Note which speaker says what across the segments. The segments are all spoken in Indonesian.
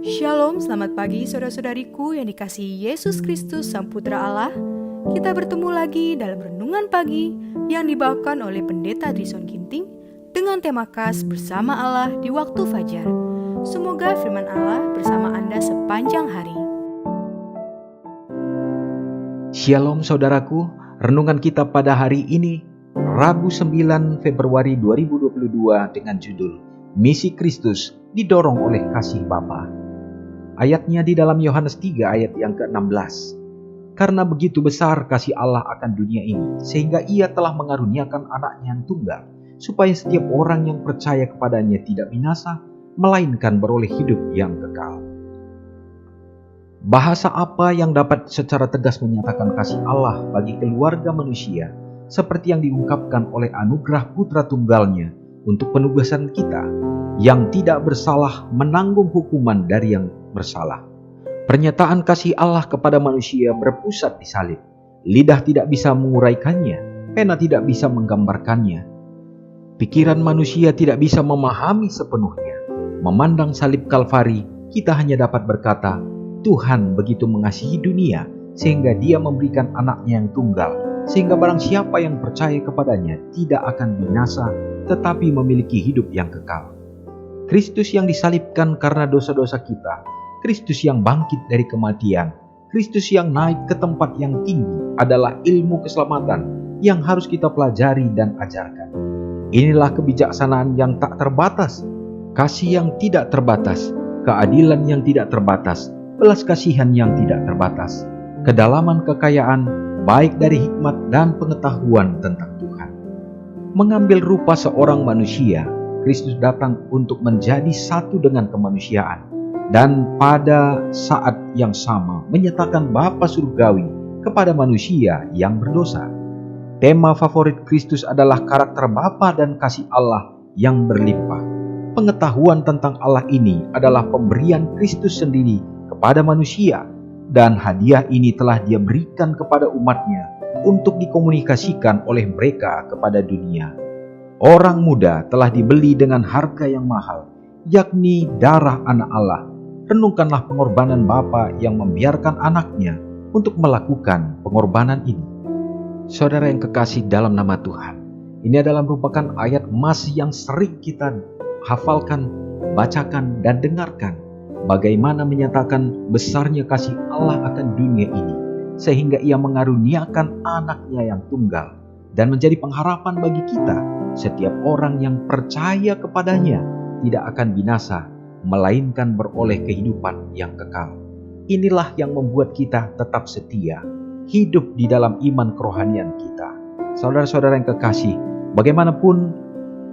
Speaker 1: Shalom, selamat pagi saudara-saudariku yang dikasihi Yesus Kristus Sang Putra Allah. Kita bertemu lagi dalam Renungan Pagi yang dibawakan oleh Pendeta Drison Ginting dengan tema khas Bersama Allah di Waktu Fajar. Semoga firman Allah bersama Anda sepanjang hari.
Speaker 2: Shalom saudaraku, renungan kita pada hari ini, Rabu 9 Februari 2022 dengan judul Misi Kristus didorong oleh kasih Bapa. Ayatnya di dalam Yohanes 3 ayat yang ke-16. Karena begitu besar kasih Allah akan dunia ini, sehingga Ia telah mengaruniakan anaknya yang tunggal, supaya setiap orang yang percaya kepadanya tidak binasa, melainkan beroleh hidup yang kekal. Bahasa apa yang dapat secara tegas menyatakan kasih Allah bagi keluarga manusia, seperti yang diungkapkan oleh anugerah putra tunggalnya untuk penugasan kita, yang tidak bersalah menanggung hukuman dari yang bersalah. Pernyataan kasih Allah kepada manusia berpusat di salib. Lidah tidak bisa menguraikannya, pena tidak bisa menggambarkannya. Pikiran manusia tidak bisa memahami sepenuhnya. Memandang salib Kalvari, kita hanya dapat berkata, Tuhan begitu mengasihi dunia, sehingga Dia memberikan anaknya yang tunggal, sehingga barang siapa yang percaya kepadanya tidak akan binasa, tetapi memiliki hidup yang kekal. Kristus yang disalibkan karena dosa-dosa kita, Kristus yang bangkit dari kematian, Kristus yang naik ke tempat yang tinggi adalah ilmu keselamatan yang harus kita pelajari dan ajarkan. Inilah kebijaksanaan yang tak terbatas, kasih yang tidak terbatas, keadilan yang tidak terbatas, belas kasihan yang tidak terbatas, kedalaman kekayaan baik dari hikmat dan pengetahuan tentang Tuhan. Mengambil rupa seorang manusia, Kristus datang untuk menjadi satu dengan kemanusiaan, dan pada saat yang sama menyatakan Bapa Surgawi kepada manusia yang berdosa. Tema favorit Kristus adalah karakter Bapa dan kasih Allah yang berlimpah. Pengetahuan tentang Allah ini adalah pemberian Kristus sendiri kepada manusia, dan hadiah ini telah Dia berikan kepada umatnya untuk dikomunikasikan oleh mereka kepada dunia. Orang muda telah dibeli dengan harga yang mahal, yakni darah anak Allah. Renungkanlah pengorbanan Bapa yang membiarkan anaknya untuk melakukan pengorbanan ini. Saudara yang kekasih dalam nama Tuhan, ini adalah merupakan ayat emas yang sering kita hafalkan, bacakan, dan dengarkan. Bagaimana menyatakan besarnya kasih Allah akan dunia ini, sehingga Ia mengaruniakan anaknya yang tunggal, dan menjadi pengharapan bagi kita. Setiap orang yang percaya kepadanya tidak akan binasa, melainkan beroleh kehidupan yang kekal. Inilah yang membuat kita tetap setia, hidup di dalam iman kerohanian kita. Saudara-saudara yang kekasih, bagaimanapun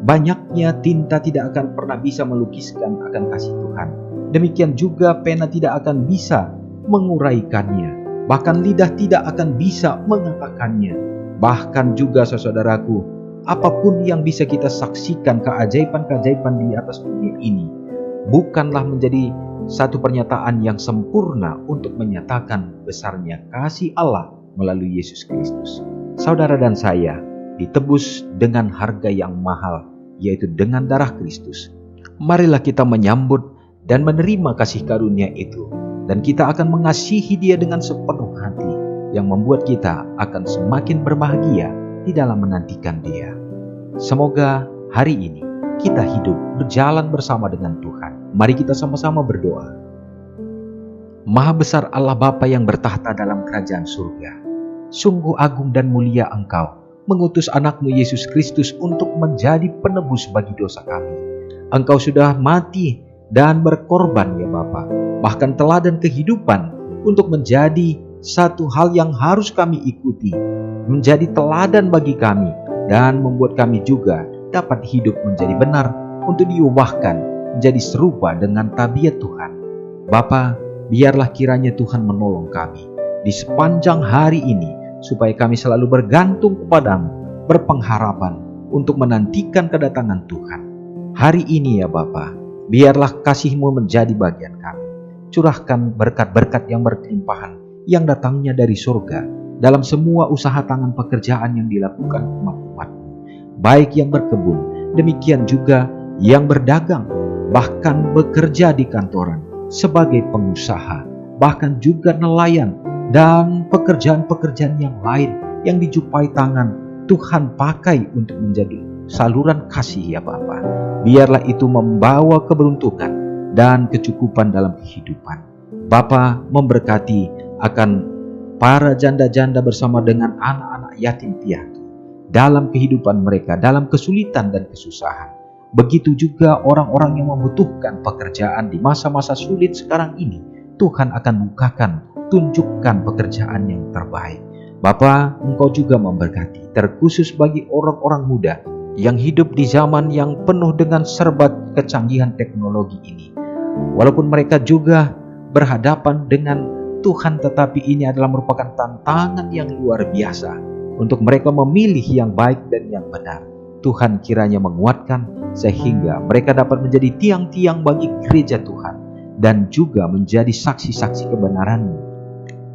Speaker 2: banyaknya tinta tidak akan pernah bisa melukiskan akan kasih Tuhan. Demikian juga pena tidak akan bisa menguraikannya. Bahkan lidah tidak akan bisa mengatakannya. Bahkan juga saudaraku, apapun yang bisa kita saksikan keajaiban-keajaiban di atas dunia ini, bukanlah menjadi satu pernyataan yang sempurna untuk menyatakan besarnya kasih Allah melalui Yesus Kristus. Saudara dan saya ditebus dengan harga yang mahal, yaitu dengan darah Kristus. Marilah kita menyambut dan menerima kasih karunia itu, dan kita akan mengasihi Dia dengan sepenuh hati, yang membuat kita akan semakin berbahagia di dalam menantikan Dia. Semoga hari ini kita hidup berjalan bersama dengan Tuhan. Mari kita sama-sama berdoa. Maha besar Allah Bapa yang bertahta dalam kerajaan surga, sungguh agung dan mulia Engkau mengutus anakmu Yesus Kristus untuk menjadi penebus bagi dosa kami. Engkau sudah mati dan berkorban ya Bapa, bahkan teladan kehidupan untuk menjadi satu hal yang harus kami ikuti, menjadi teladan bagi kami dan membuat kami juga dapat hidup menjadi benar untuk diubahkan menjadi serupa dengan tabiat Tuhan. Bapa, biarlah kiranya Tuhan menolong kami di sepanjang hari ini, supaya kami selalu bergantung kepadamu, berpengharapan untuk menantikan kedatangan Tuhan. Hari ini ya Bapa, biarlah kasih-Mu menjadi bagian kami. Curahkan berkat-berkat yang berkelimpahan yang datangnya dari surga dalam semua usaha tangan pekerjaan yang dilakukan umat-Mu, baik yang berkebun, demikian juga yang berdagang, bahkan bekerja di kantoran. sebagai pengusaha, bahkan juga nelayan, dan pekerjaan-pekerjaan yang lain yang dijumpai tangan Tuhan pakai untuk menjadi saluran kasih ya Bapa. Biarlah itu membawa keberuntungan dan kecukupan dalam kehidupan. Bapa memberkati akan para janda-janda bersama dengan anak-anak yatim piatu dalam kehidupan mereka, dalam kesulitan dan kesusahan. Begitu juga orang-orang yang membutuhkan pekerjaan di masa-masa sulit sekarang ini. Tuhan akan bukakan, tunjukkan pekerjaan yang terbaik. Bapa, Engkau juga memberkati, terkhusus bagi orang-orang muda yang hidup di zaman yang penuh dengan serba kecanggihan teknologi ini. Walaupun mereka juga berhadapan dengan Tuhan, tetapi ini adalah merupakan tantangan yang luar biasa untuk mereka memilih yang baik dan yang benar. Tuhan kiranya menguatkan sehingga mereka dapat menjadi tiang-tiang bagi gereja Tuhan dan juga menjadi saksi-saksi kebenaran-Mu.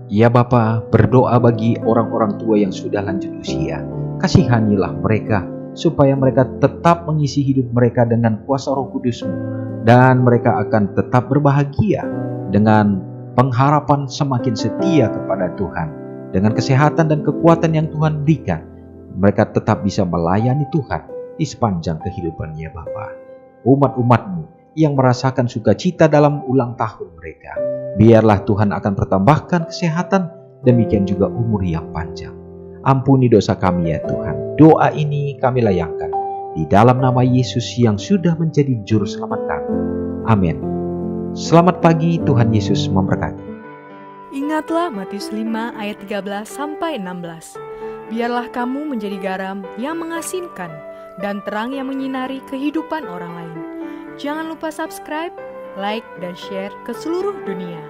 Speaker 2: Ya Bapa, berdoa bagi orang-orang tua yang sudah lanjut usia. Kasihanilah mereka supaya mereka tetap mengisi hidup mereka dengan kuasa Roh Kudus-Mu, dan mereka akan tetap berbahagia dengan pengharapan semakin setia kepada Tuhan. Dengan kesehatan dan kekuatan yang Tuhan berikan, mereka tetap bisa melayani Tuhan di sepanjang kehidupannya Bapa. Umat-umat-Mu yang merasakan sukacita dalam ulang tahun mereka, biarlah Tuhan akan pertambahkan kesehatan, demikian juga umur yang panjang. Ampuni dosa kami ya Tuhan. Doa ini kami layangkan di dalam nama Yesus yang sudah menjadi juru selamat kami. Amin. Selamat pagi, Tuhan Yesus memberkati.
Speaker 1: Ingatlah Matius 5 ayat 13-16. Biarlah kamu menjadi garam yang mengasinkan dan terang yang menyinari kehidupan orang lain. Jangan lupa subscribe, like, dan share ke seluruh dunia.